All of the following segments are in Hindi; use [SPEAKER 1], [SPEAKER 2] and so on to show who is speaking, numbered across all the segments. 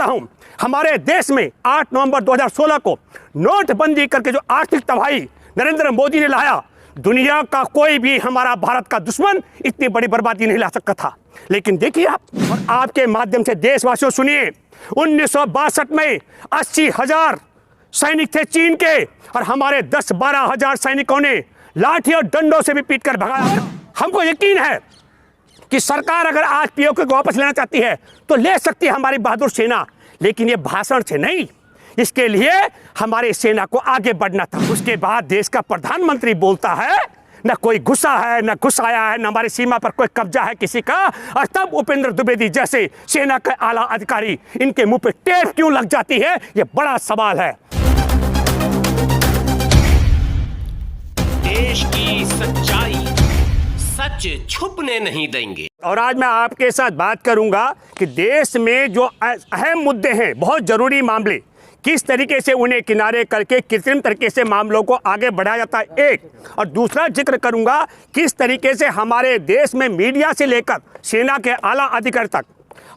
[SPEAKER 1] करता हूं, हमारे देश में 8 नवंबर 2016 को नोटबंदी करके जो आर्थिक तबाही नरेंद्र मोदी ने लाया, दुनिया का कोई भी हमारा भारत का दुश्मन इतनी बड़ी बर्बादी नहीं ला सकता था। लेकिन देखिए आप, और आपके माध्यम से देशवासियों सुनिए, 1962 में 80,000 सैनिक थे चीन के, और हमारे 10-12 हजार सैनिकों ने लाठी और डंडों से भी पीटकर भगाया। हमको यकीन है कि सरकार अगर आज पीओके को वापस लेना चाहती है तो ले सकती है हमारी बहादुर सेना, लेकिन ये भाषण से नहीं, इसके लिए हमारी सेना को आगे बढ़ना था। उसके बाद देश का प्रधानमंत्री बोलता है न कोई गुस्सा है, न घुसाया है, न हमारी सीमा पर कोई कब्जा है किसी का, और तब उपेंद्र द्विवेदी जैसे सेना के आला अधिकारी इनके मुंह पे टेप क्यों लग जाती है, ये बड़ा सवाल है।
[SPEAKER 2] देश की सच्चाई सच छुपने नहीं देंगे।
[SPEAKER 1] और आज मैं आपके साथ बात करूंगा कि देश में जो अहम मुद्दे हैं, बहुत जरूरी मामले, किस तरीके से उन्हें किनारे करके कृत्रिम तरीके से मामलों को आगे बढ़ाया जाता है, एक। और दूसरा जिक्र करूंगा किस तरीके से हमारे देश में मीडिया से लेकर सेना के आला अधिकारी तक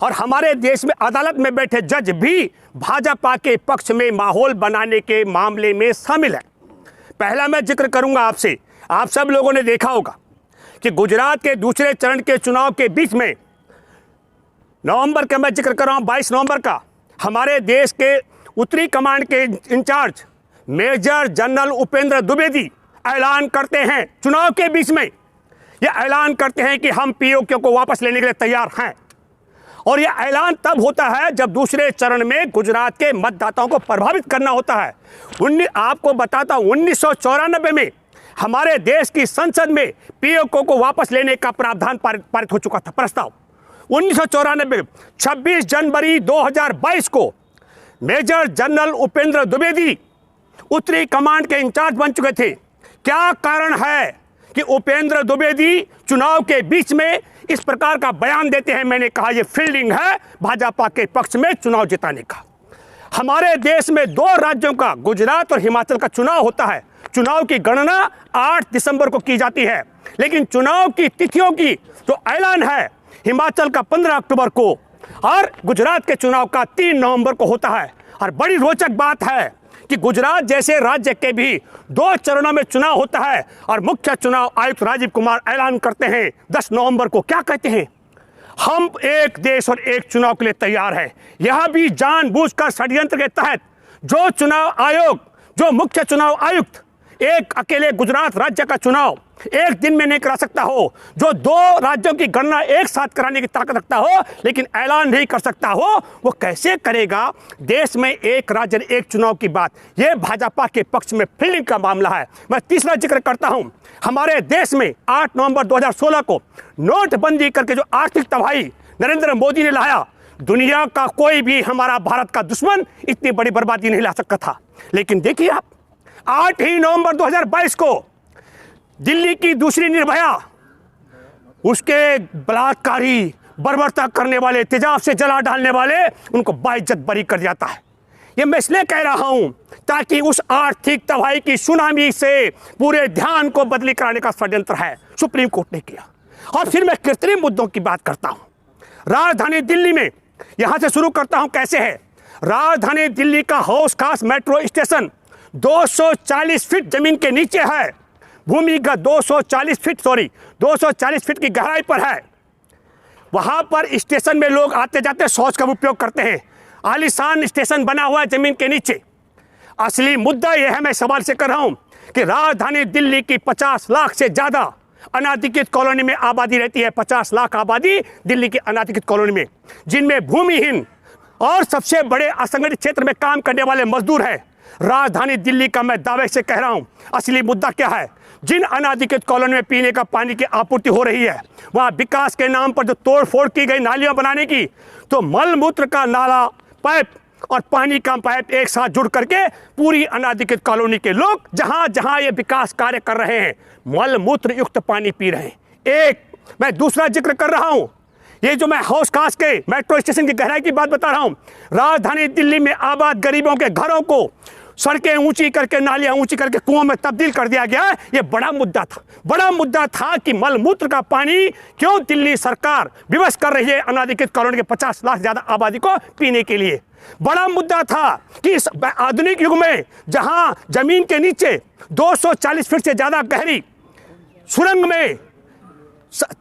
[SPEAKER 1] और हमारे देश में अदालत में बैठे जज भी भाजपा के पक्ष में माहौल बनाने के मामले में शामिल है। पहला मैं जिक्र करूंगा आपसे, आप सब लोगों ने देखा होगा कि गुजरात के दूसरे चरण के चुनाव के बीच में नवंबर का मैं जिक्र कर रहा हूं, 22 नवंबर का, हमारे देश के उत्तरी कमांड के incharge major general Upendra Dwivedi ऐलान करते हैं, चुनाव के बीच में यह ऐलान करते हैं कि हम पीओके को वापस लेने के लिए तैयार हैं। और यह ऐलान तब होता है जब दूसरे चरण में गुजरात के मतदाताओं को प्रभावित करना होता है। आपको बताता हूं, 1994 में हमारे देश की संसद में पीओके को वापस लेने का प्रावधान पारित हो चुका था, प्रस्ताव 1994। 26 जनवरी 2022 को मेजर जनरल उपेंद्र द्विवेदी उत्तरी कमांड के इंचार्ज बन चुके थे। क्या कारण है कि उपेंद्र द्विवेदी चुनाव के बीच में इस प्रकार का बयान देते हैं? मैंने कहा यह फील्डिंग है भाजपा के पक्ष में चुनाव जिताने का। हमारे देश में 2 राज्यों का, गुजरात और हिमाचल का चुनाव होता है। चुनाव की गणना 8 दिसंबर को की जाती है, लेकिन चुनाव की तिथियों की जो ऐलान है हिमाचल का 15 अक्टूबर को और गुजरात के चुनाव का 3 नवंबर को होता है। और बड़ी रोचक बात है कि गुजरात जैसे राज्य के भी 2 चरणों में चुनाव होता है और मुख्य चुनाव आयुक्त राजीव कुमार ऐलान करते हैं 10 नवंबर को। क्या कहते हैं? हम एक देश और एक चुनाव के लिए तैयार है। यह भी जानबूझकर षड्यंत्र के तहत जो चुनाव आयोग, जो मुख्य चुनाव आयुक्त एक अकेले गुजरात राज्य का चुनाव एक दिन में नहीं करा सकता हो, जो 2 राज्यों की गणना एक साथ कराने की ताकत रखता हो लेकिन ऐलान नहीं कर सकता हो, वो कैसे करेगा? देश में एक राज्य एक चुनाव की बात, यह भाजपा के पक्ष में फील्डिंग का मामला है। मैं तीसरा जिक्र करता हूं, हमारे देश में 8 नवंबर 2016 को नोटबंदी करके जो आर्थिक तबाही नरेंद्र मोदी ने लाया, दुनिया का कोई भी हमारा भारत का दुश्मन इतनी बड़ी बर्बादी नहीं ला सकता था। लेकिन देखिए आप, 8 ही नवंबर 2022 को दिल्ली की दूसरी निर्भया, उसके बलात्कारी, बर्बरता करने वाले, तेजाब से जला डालने वाले, उनको बाइज्जत बरी कर जाता है। ये मैं इसलिए कह रहा हूं ताकि उस आर्थिक तबाही की सुनामी से पूरे ध्यान को बदली कराने का षड्यंत्र है, सुप्रीम कोर्ट ने किया। और फिर मैं कृत्रिम मुद्दों की बात करता हूं। राजधानी दिल्ली में, यहां से शुरू करता हूं कैसे है। राजधानी दिल्ली का हौस खास मेट्रो स्टेशन 240 फीट जमीन के नीचे है, भूमिगत 240 फीट की गहराई पर है। वहां पर स्टेशन में लोग आते जाते शौच का उपयोग करते हैं। आलीशान स्टेशन बना हुआ है जमीन के नीचे। असली मुद्दा यह है, मैं सवाल से कर रहा हूं कि राजधानी दिल्ली की 50 लाख से ज्यादा अनाधिकृत कॉलोनी में आबादी रहती है। 50 लाख आबादी दिल्ली की अनाधिकृत कॉलोनी में, जिनमें भूमिहीन और सबसे बड़े असंगठित क्षेत्र में काम करने वाले मजदूर हैं। राजधानी दिल्ली का मैं दावे से कह रहा हूं, असली मुद्दा क्या है? जिन अनाधिकृत कॉलोनी में पीने का पानी की आपूर्ति हो रही है, वहां विकास के नाम पर जो तोड़फोड़ की गई नालियां बनाने की, तो मल मूत्र का नाला, पाइप और पानी का पाइप एक साथ जुड़ करके पूरी अनाधिकृत कॉलोनी के लोग जहां जहां ये विकास कार्य कर रहे हैं, मल मूत्र युक्त पानी पी रहे हैं। एक मैं दूसरा जिक्र कर रहा हूं, ये जो मैं हौस खास के मेट्रो स्टेशन की गहराई की बात बता रहा हूं। राजधानी दिल्ली में आबाद गरीबों के घरों को सड़कें ऊंची करके, नालियां ऊंची करके कुओं में तब्दील कर दिया गया है, ये बड़ा मुद्दा था। बड़ा मुद्दा था कि मलमूत्र का पानी क्यों दिल्ली सरकार विवश कर रही है अनाधिकृत कॉलोनी के 50 लाख ज्यादा आबादी को पीने के लिए। बड़ा मुद्दा था कि इस आधुनिक युग में जहां जमीन के नीचे 240 फीट से ज्यादा गहरी सुरंग में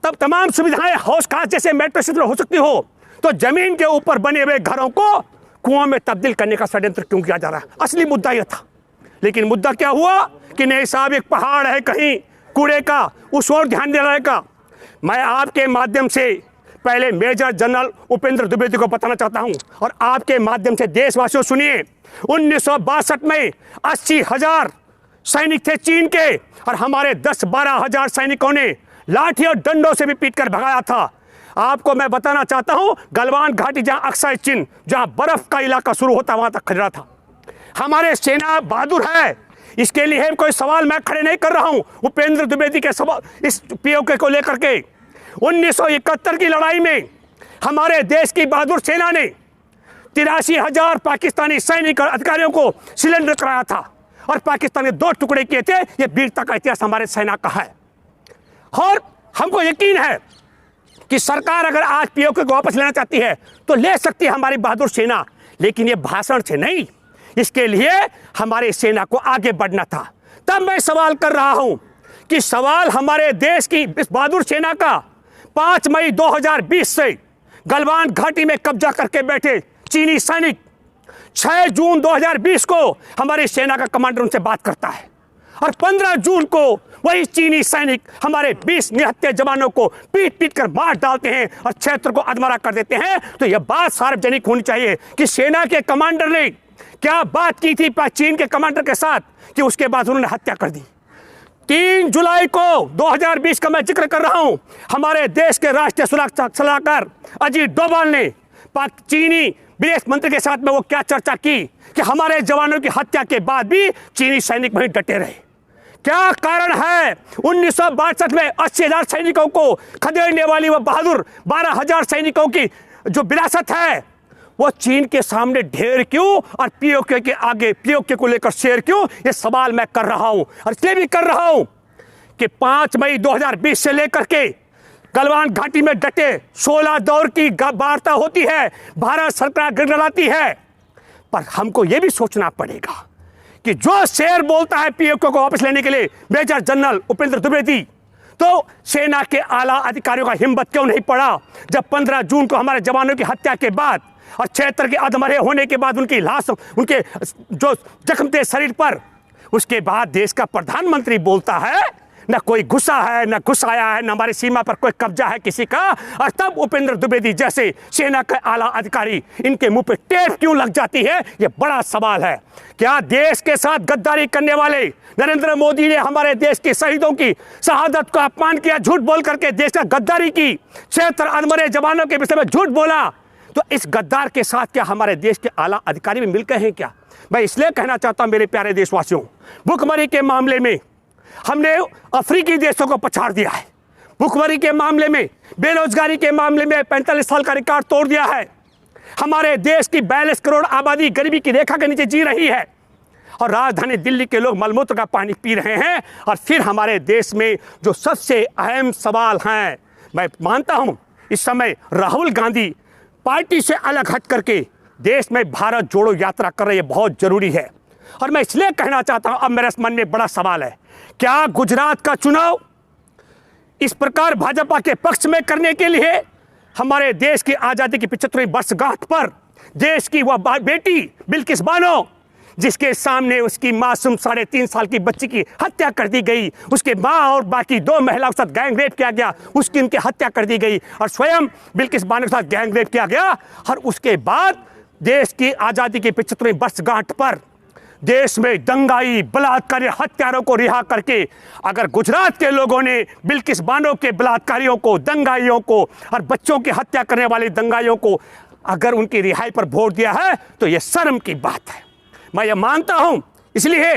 [SPEAKER 1] तब तमाम सुविधाएं हौस खास जैसे मेट्रो क्षेत्र हो सकती हो, तो जमीन के ऊपर बने हुए घरों को कुआं में तब्दील करने का षड्यंत्र क्यों किया जा रहा है? असली मुद्दा यह था। लेकिन मुद्दा क्या हुआ कि नहीं साहब, एक पहाड़ है कहीं कूड़े का, उस ओर ध्यान दिलाने का। मैं आपके माध्यम से पहले मेजर जनरल उपेंद्र द्विवेदी को बताना चाहता हूं और आपके माध्यम से देशवासियों सुनिए, 1962 में 80,000 सैनिक थे चीन के और हमारे 10-12 हजार सैनिकों ने लाठी और डंडों से भी पीटकर भगाया था। आपको मैं बताना चाहता हूं, गलवान घाटी जहां अक्साई चिन, जहां बर्फ का इलाका शुरू होता वहां तक खतरा था। हमारे सेना बहादुर है, इसके लिए कोई सवाल मैं खड़े नहीं कर रहा हूं। उपेंद्र द्विवेदी के सवाल इस पीओके को लेकर के 1971 की लड़ाई में हमारे देश की बहादुर सेना ने 83,000 पाकिस्तानी सैनिक और अधिकारियों को सिलेंडर कराया था और पाकिस्तान ने 2 टुकड़े किए थे। यह वीरता का इतिहास हमारे सेना का है और हमको यकीन है कि सरकार अगर आज पीओके को वापस लेना चाहती है तो ले सकती है हमारी बहादुर सेना, लेकिन ये भाषण से नहीं, इसके लिए हमारी सेना को आगे बढ़ना था। तब मैं सवाल कर रहा हूं कि सवाल हमारे देश की इस बहादुर सेना का 5 मई 2020 से गलवान घाटी में कब्जा करके बैठे चीनी सैनिक 6 जून 2020 को हमारी सेना का कमांडर उनसे बात करता है और 15 जून को वही चीनी सैनिक हमारे 20 निहत्थे जवानों को पीट पीट कर मार डालते हैं और क्षेत्र को अधमरा कर देते हैं। तो यह बात सार्वजनिक होनी चाहिए कि सेना के कमांडर ने क्या बात की थी चीन के कमांडर के साथ कि उसके बाद उन्होंने हत्या कर दी। 3 जुलाई को 2020 का मैं जिक्र कर रहा हूं, हमारे देश के राष्ट्रीय सुरक्षा सलाहकार अजीत डोभाल ने चीनी विदेश मंत्री के साथ में वो क्या चर्चा की कि हमारे जवानों की हत्या के बाद भी चीनी सैनिक वहीं डटे रहे। क्या कारण है? 1962 में 80,000 सैनिकों को खदेड़ने वाली वह बहादुर 12,000 सैनिकों की जो विरासत है वो चीन के सामने ढेर क्यों और पीओके के आगे पीओके को लेकर शेर क्यों? ये सवाल मैं कर रहा हूं और इसलिए भी कर रहा हूं कि 5 मई 2020 से लेकर के गलवान घाटी में डटे 16 दौर की वार्ता होती है, भारत सरकार गिड़गिड़ाती है, पर हमको यह भी सोचना पड़ेगा कि जो शेर बोलता है पीओके को वापस लेने के लिए मेजर जनरल उपेंद्र द्विवेदी, तो सेना के आला अधिकारियों का हिम्मत क्यों नहीं पड़ा जब 15 जून को हमारे जवानों की हत्या के बाद और क्षेत्र के अधमरे होने के बाद उनकी लाश, उनके जो जख्म थे शरीर पर, उसके बाद देश का प्रधानमंत्री बोलता है न कोई गुस्सा है, न घुसाया है, न हमारी सीमा पर कोई कब्जा है किसी का, और तब उपेंद्र द्विवेदी जैसे सेना के आला अधिकारी इनके मुंह पे टेप क्यों लग जाती है? ये बड़ा सवाल है। क्या देश के साथ गद्दारी करने वाले नरेंद्र मोदी ने हमारे देश के शहीदों की शहादत को अपमान किया, झूठ बोल करके देश का गद्दारी की, क्षेत्र अधमरे जवानों के विषय में झूठ बोला, तो इस गद्दार के साथ क्या हमारे देश के आला अधिकारी भी मिलकर हैं क्या? मैं इसलिए कहना चाहता हूं मेरे प्यारे देशवासियों, भुखमरी के मामले में हमने अफ्रीकी देशों को पछाड़ दिया है, भुखमरी के मामले में, बेरोजगारी के मामले में 45 साल का रिकॉर्ड तोड़ दिया है। हमारे देश की 42 करोड़ आबादी गरीबी की रेखा के नीचे जी रही है और राजधानी दिल्ली के लोग मलमूत्र का पानी पी रहे हैं। और फिर हमारे देश में जो सबसे अहम सवाल हैं, मैं मानता हूं इस समय राहुल गांधी पार्टी से अलग हट करके देश में भारत जोड़ो यात्रा कर रही है, बहुत जरूरी है। और मैं इसलिए कहना चाहता हूं, अब मेरे मन में बड़ा सवाल है, क्या गुजरात का चुनाव इस प्रकार भाजपा के पक्ष में करने के लिए हमारे देश की आज़ादी की 75वीं वर्षगांठ पर देश की वह बेटी बिल्किस बानो, जिसके सामने उसकी मासूम 3.5 साल की बच्ची की हत्या कर दी गई, उसके माँ और बाकी 2 महिलाओं के साथ गैंग रेप किया गया, उसकी उनकी हत्या कर दी गई और स्वयं बिल्किस बानो के साथ गैंग रेप किया गया। और उसके बाद देश की आज़ादी की 75वीं वर्षगांठ पर देश में दंगाई बलात्कारी हत्यारों को रिहा करके अगर गुजरात के लोगों ने बिल्किस बानो के बलात्कारियों को, दंगाइयों को और बच्चों की हत्या करने वाले दंगाइयों को अगर उनकी रिहाई पर वोट दिया है तो यह शर्म की बात है। मैं ये मानता हूं इसलिए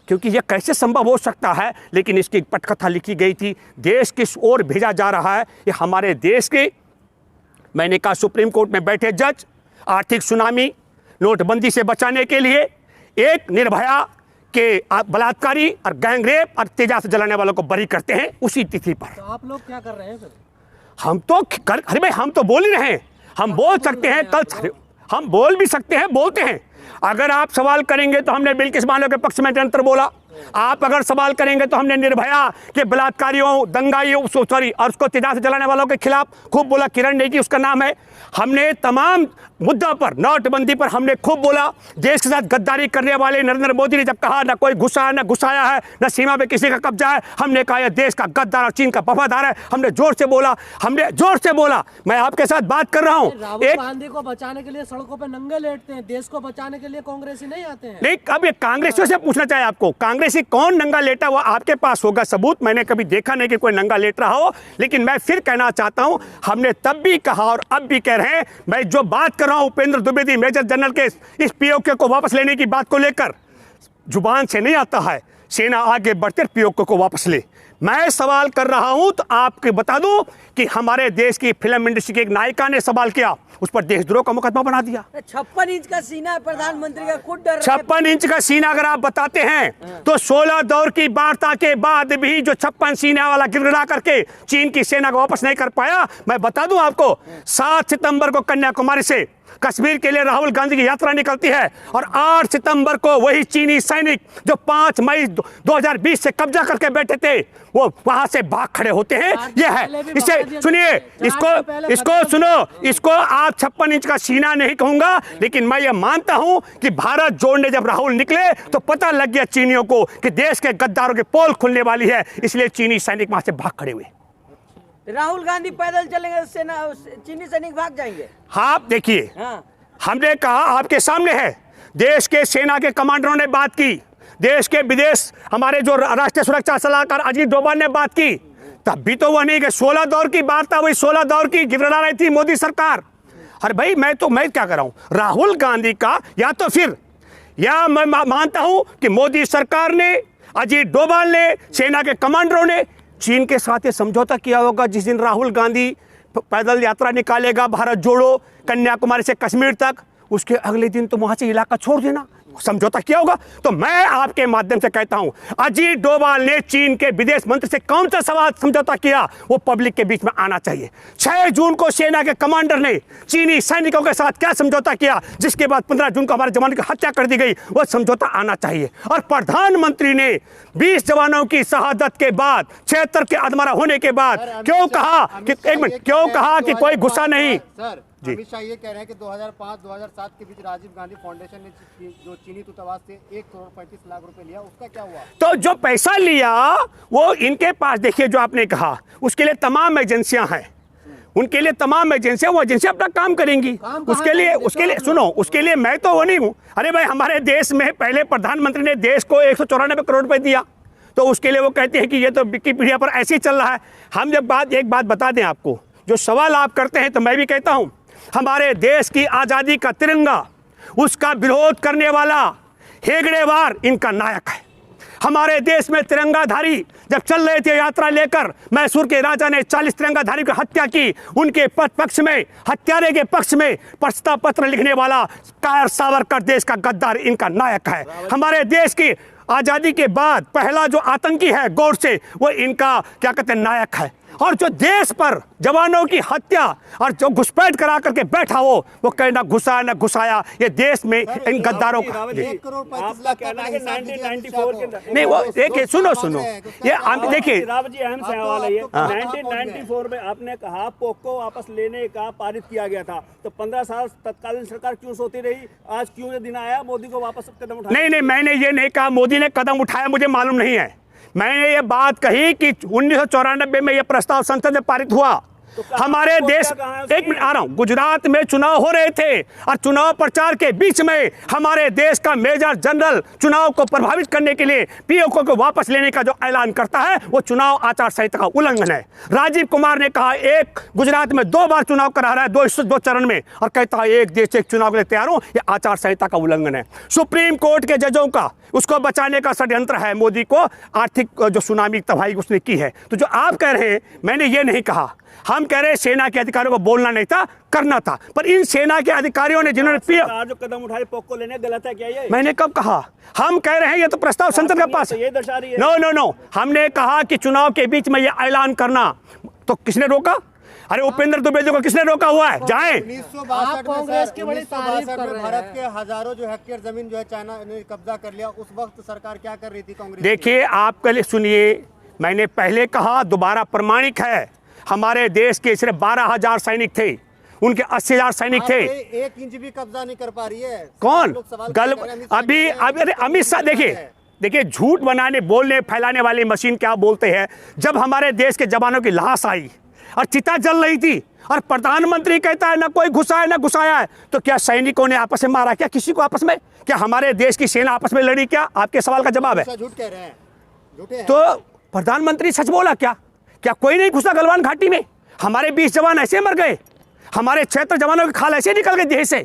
[SPEAKER 1] क्योंकि यह कैसे संभव हो सकता है, लेकिन इसकी पटकथा लिखी गई थी, देश किस ओर भेजा जा रहा है। ये हमारे देश के, मैंने कहा सुप्रीम कोर्ट में बैठे जज आर्थिक सुनामी, नोटबंदी से बचाने के लिए एक निर्भया के बलात्कारी और गैंगरेप और तेजाब से जलाने वालों को बरी करते हैं उसी तिथि पर।
[SPEAKER 3] तो आप लोग क्या कर रहे हैं फिर?
[SPEAKER 1] हम तो अरे भाई हम तो बोल ही रहे हैं, हम बोल सकते हैं, कल हम बोल भी सकते हैं, बोलते हैं। अगर आप सवाल करेंगे तो हमने बिल्किस बानो के पक्ष में निरंतर बोला, आप अगर सवाल करेंगे तो हमने निर्भया के बलात्कारियों, दंगाइयों, सॉरी, और उसको तेजाब से जलाने वालों के खिलाफ खूब बोला। किरण नेगी उसका नाम है। हमने तमाम मुद्दों पर, नोटबंदी पर हमने खूब बोला। देश के साथ गद्दारी करने वाले नरेंद्र मोदी ने जब कहा ना कोई घुसा न घुसाया है, न सीमा पे किसी का कब्जा है, हमने कहा यह देश का गद्दार और चीन का वफादार है। हमने जोर से बोला, हमने जोर से बोला। मैं आपके साथ बात कर रहा हूँ।
[SPEAKER 3] राहुल गांधी को बचाने के लिए सड़कों पे नंगे लेटते हैं, देश को बचाने के लिए कांग्रेसी नहीं आते हैं।
[SPEAKER 1] नहीं, अब ये कांग्रेसियों से पूछना चाहिए आपको, कांग्रेसी कौन नंगा लेटा, वो आपके पास होगा सबूत। मैंने कभी देखा नहीं कि कोई नंगा लेट रहा हो। लेकिन मैं फिर कहना चाहता हूं, हमने तब भी कहा और अब भी कह रहे हैं, मैं जो बात कर रहा हूं उपेंद्र द्विवेदी मेजर जनरल के इस पीओके को वापस लेने की बात को लेकर, जुबान से नहीं आता है। सेना आगे बढ़कर पीओके को वापस ले। मैं सवाल कर रहा हूं तो आपको बता दूं कि हमारे देश की फिल्म इंडस्ट्री की एक नायिका ने सवाल किया, उस पर देशद्रोह का मुकदमा बना दिया।
[SPEAKER 4] 56 इंच का सीना है प्रधानमंत्री का, खुद डर
[SPEAKER 1] 56 इंच का सीना अगर आप बताते हैं तो 16 दौर की वार्ता के बाद भी जो 56 सीना वाला गिड़गिड़ा करके चीन की सेना को वापस नहीं कर पाया, मैं बता दूं आपको, 7 सितंबर को कन्याकुमारी से कश्मीर के लिए राहुल गांधी की यात्रा निकलती है और 8 सितंबर को वही चीनी सैनिक जो 5 मई 2020 से कब्जा करके बैठे थे, वो वहां से भाग खड़े होते हैं। यह है, इसे सुनिए, इसको सुनो, इसको आप 56 इंच का सीना नहीं कहूंगा, लेकिन मैं ये मानता हूं कि भारत जोड़ने जब राहुल निकले तो पता लग गया चीनियों को कि देश के गद्दारों की पोल खुलने वाली है, इसलिए चीनी सैनिक वहां से भाग खड़े हुए।
[SPEAKER 4] राहुल गांधी पैदल चलेंगे, सेना चीनी सैनिक भाग जाएंगे।
[SPEAKER 1] आप देखिए, हमने कहा आपके सामने है, देश के सेना के कमांडरों ने बात की, देश के विदेश हमारे जो राष्ट्रीय सुरक्षा सलाहकार अजीत डोभाल ने बात की, तब भी तो वह नहीं कि 16 दौर की बात था, वही 16 दौर की गिड़गिड़ा रही थी मोदी सरकार। अरे भाई मैं क्या कर रहा हूं, राहुल गांधी का या तो फिर, या मैं मानता हूं कि मोदी सरकार ने, अजीत डोभाल ने, सेना के कमांडरों ने चीन के साथ ये समझौता किया होगा। जिस दिन राहुल गांधी पैदल यात्रा निकालेगा भारत जोड़ो कन्याकुमारी से कश्मीर तक, उसके अगले दिन तो वहां से इलाका छोड़ देना, समझौता किया होगा। तो मैं आपके माध्यम से कहता हूं, अजीत डोभाल ने चीन के विदेश मंत्री से कौन सा सवाल समझौता किया, वो पब्लिक के बीच में आना चाहिए। 6 जून को सेना के कमांडर ने चीनी सैनिकों के साथ क्या समझौता किया, जिसके बाद 15 जून को हमारे जवानों की हत्या कर दी गई, वो समझौता आना चाहिए। और प्रधानमंत्री ने 20 जवानों की शहादत के बाद, 76 के अधमरा होने के बाद क्यों कहा कि, एक मिनट, क्यों कहा कि कोई गुस्सा नहीं।
[SPEAKER 5] जी, अमित शाह ये कह रहे हैं कि 2005-2007 के बीच राजीव गांधी फाउंडेशन ने जो चीनी दूतावास से 1 करोड़ 35 लाख रुपए लिया, उसका क्या हुआ? तो
[SPEAKER 1] जो पैसा लिया वो इनके पास, देखिए जो आपने कहा, उसके लिए तमाम एजेंसियां हैं, उनके लिए तमाम एजेंसियां, वो एजेंसियां अपना काम करेंगी। उसके लिए सुनो, उसके लिए मैं तो वो नहीं हूँ। अरे भाई, हमारे देश में पहले प्रधानमंत्री ने देश को 194 करोड़ रुपए दिया, तो उसके लिए वो कहते हैं कि ये तो विकिपीडिया पर ऐसे ही चल रहा है। हम जब एक बात बता दें आपको, जो सवाल आप करते हैं, तो मैं भी कहता हूं, हमारे देश की आज़ादी का तिरंगा, उसका विरोध करने वाला हेगड़ेवार इनका नायक है। हमारे देश में तिरंगाधारी जब चल रहे थे यात्रा लेकर, मैसूर के राजा ने 40 तिरंगाधारी की हत्या की, उनके पक्ष में, हत्यारे के पक्ष में प्रस्ताव पत्र लिखने वाला कायर सावरकर देश का गद्दार इनका नायक है। हमारे देश की आज़ादी के बाद पहला जो आतंकी है गोडसे, वो इनका क्या कहते हैं, नायक है। और जो देश पर जवानों की हत्या और जो घुसपैठ करा करके बैठा हो, वो कहना घुसा न घुसाया, ये देश में इन गद्दारों का।
[SPEAKER 5] 1 करोड़ 35 लाख का
[SPEAKER 6] 1994 के
[SPEAKER 1] नहीं, वो देखिए, सुनो, ये देखिए,
[SPEAKER 6] राव जी अहम सवाल है ये। 1994 में आपने कहा पोको वापस लेने का पारित किया गया था, तो 15 साल तत्कालीन सरकार क्यों सोती रही? आज क्यों ये दिन आया मोदी को वापस कदम उठाया?
[SPEAKER 1] नहीं, मैंने ये नहीं कहा मोदी ने कदम उठाया, मुझे मालूम नहीं है। मैंने ये बात कही कि 1994 में यह प्रस्ताव संसद में पारित हुआ। हमारे देश, एक मिनट आ रहा हूं, गुजरात में चुनाव हो रहे थे और चुनाव प्रचार के बीच में हमारे देश का मेजर जनरल चुनाव को प्रभावित करने के लिए पीओके को वापस लेने का जो ऐलान करता है, वो चुनाव आचार संहिता का उल्लंघन है। राजीव कुमार ने कहा, एक गुजरात में 2 बार चुनाव करा रहा है, 2 चरण में, और कहता है एक देश एक चुनाव के लिए तैयार हूं, ये आचार संहिता का उल्लंघन है। सुप्रीम कोर्ट के जजों का उसको बचाने का षड्यंत्र है, मोदी को आर्थिक जो सुनामी तबाही उसने की है। तो जो आप कह रहे हैं, मैंने ये नहीं कहा। हम कह रहे हैं सेना के अधिकारियों को बोलना नहीं था, करना था। पर इन सेना के अधिकारियों ने जिन्होंने
[SPEAKER 6] सरकार जो कदम उठाई पोको लेने गलत है क्या ये?
[SPEAKER 1] मैंने कब कहा? हम कह रहे हैं ये तो प्रस्ताव संसद के पास
[SPEAKER 6] ये दर्शा रही है।
[SPEAKER 1] नो, हमने कहा कि चुनाव के बीच में ये ऐलान करना, तो किसने रोका? अरे उपेंद्र द्विवेदी को किसने रोका हुआ है? जाएं।
[SPEAKER 5] 1962
[SPEAKER 3] कांग्रेस की बड़ी तारीफ कर रहे हैं।
[SPEAKER 5] भारत के हजारों जो हेक्टेयर जमीन जो है चाइना ने कब्जा कर लिया, उस वक्त सरकार क्या कर रही थी कांग्रेस?
[SPEAKER 1] देखिए, आप कल सुनिए, मैंने पहले कहा, दोबारा प्रमाणिक है, हमारे देश के सिर्फ 12,000 सैनिक थे, उनके 80,000 सैनिक थे।
[SPEAKER 5] 1 इंच भी कब्जा नहीं कर पा रही है।
[SPEAKER 1] कौन?
[SPEAKER 5] लोग सवाल
[SPEAKER 1] गल
[SPEAKER 5] कर रहे हैं,
[SPEAKER 1] अभी अमित शाह देखिए झूठ बनाने, बोलने, फैलाने वाली मशीन क्या बोलते हैं। जब हमारे देश के जवानों की लाश आई और चिता जल रही थी और प्रधानमंत्री कहता है ना कोई घुसा है ना घुसाया है, तो क्या सैनिकों ने आपस में मारा? क्या किसी को आपस में? क्या हमारे देश की सेना आपस में लड़ी? क्या? आपके सवाल का जवाब है
[SPEAKER 5] झूठ कह रहे हैं, झूठे हैं।
[SPEAKER 1] तो प्रधानमंत्री सच बोला क्या? क्या कोई नहीं घुसा गलवान घाटी में? हमारे 20 जवान ऐसे मर गए, हमारे 76 जवानों की खाल ऐसे निकल गए देश से।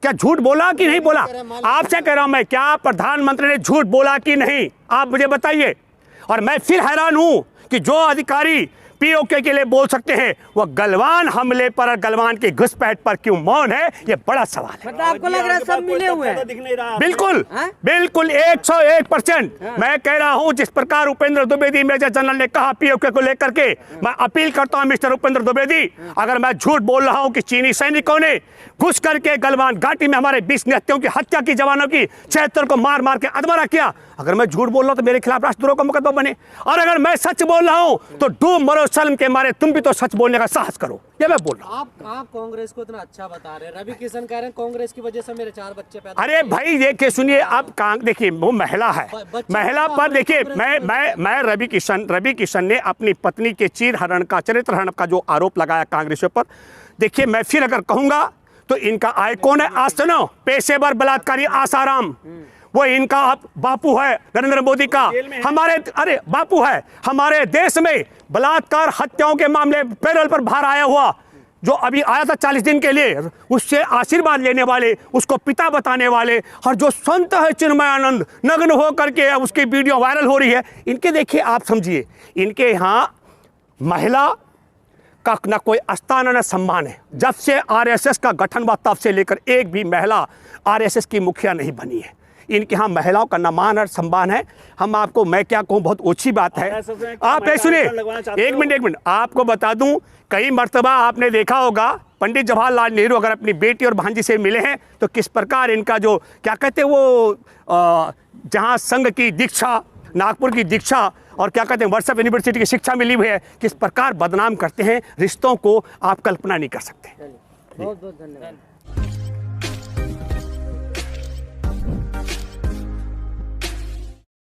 [SPEAKER 1] क्या झूठ बोला कि नहीं बोला? आपसे कह रहा हूं मैं, क्या प्रधानमंत्री ने झूठ बोला कि नहीं? आप मुझे बताइए। और मैं फिर हैरान हूं कि जो अधिकारी पीओके के लिए बोल सकते हैं, वो गलवान हमले पर और गलवान की घुसपैठ पर क्यों मौन है? ये बड़ा सवाल है।
[SPEAKER 4] मतलब आपको लग रहा है सब मिले हुए हैं?
[SPEAKER 6] दिख नहीं रहा।
[SPEAKER 1] बिल्कुल, बिल्कुल 101%। मैं कह रहा हूं, जिस प्रकार उपेंद्र द्विवेदी मेजर जनरल ने कहा पीओके को लेकर के, मैं अपील करता हूं मिस्टर उपेंद्र द्विवेदी, अगर मैं झूठ बोल रहा हूं कि चीनी सैनिकों ने घुस करके गलवान घाटी में हमारे 20 निहत्थियों की हत्या की, जवानों की 76 को मार मार के अधमरा किया, अगर मैं झूठ बोल रहा हूं तो मेरे खिलाफ राष्ट्रद्रोह का मुकदमा बने। और अगर मैं सच बोल रहा हूं तो डूब मरो शर्म के मारे, तुम भी तो सच बोलने का साहस करो। ये मैं बोल रहा हूं।
[SPEAKER 3] आप कांग्रेस को इतना अच्छा बता रहे हैं, रवि किशन कह रहे हैं कांग्रेस की वजह से मेरे 4 बच्चे पैदा।
[SPEAKER 1] अरे भाई देखिए, सुनिए, आप देखिए, वो महिला है, महिला पर देखिए, मैं रवि किशन ने अपनी पत्नी के चीर हरण का, चरित्र हरण का जो आरोप लगाया कांग्रेस पर, देखिए मैं फिर अगर कहूंगा तो इनका आइकॉन है, आज सुनो, पेशेवर बलात्कारी आसाराम, वो इनका बापू है नरेंद्र मोदी का। हमारे अरे बापू है हमारे देश में बलात्कार हत्याओं के मामले पैरोल पर बाहर आया हुआ, जो अभी आया था 40 दिन के लिए, उससे आशीर्वाद लेने वाले, उसको पिता बताने वाले, और जो संत है चिन्मयानंद, नग्न हो करके उसकी वीडियो वायरल हो रही है। इनके देखिए, आप समझिए, इनके यहाँ महिला का न कोई स्थान न सम्मान है। जब से आरएसएस का गठन हुआ तब से लेकर एक भी महिला आरएसएस की मुखिया नहीं बनी है। इनके यहाँ महिलाओं का न मान और सम्मान है। हम आपको, मैं क्या कहूँ, बहुत ओछी बात है। आप सुनिए, एक मिनट, आपको बता दूं, कई मर्तबा आपने देखा होगा पंडित जवाहरलाल नेहरू अगर अपनी बेटी और भांजी से मिले हैं तो किस प्रकार इनका जो क्या कहते हैं वो जहाँ संघ की दीक्षा, नागपुर की दीक्षा और क्या कहते हैं वर्षा यूनिवर्सिटी की शिक्षा मिली हुई है, किस प्रकार बदनाम करते हैं रिश्तों को, आप कल्पना नहीं कर सकते।
[SPEAKER 4] बहुत बहुत धन्यवाद।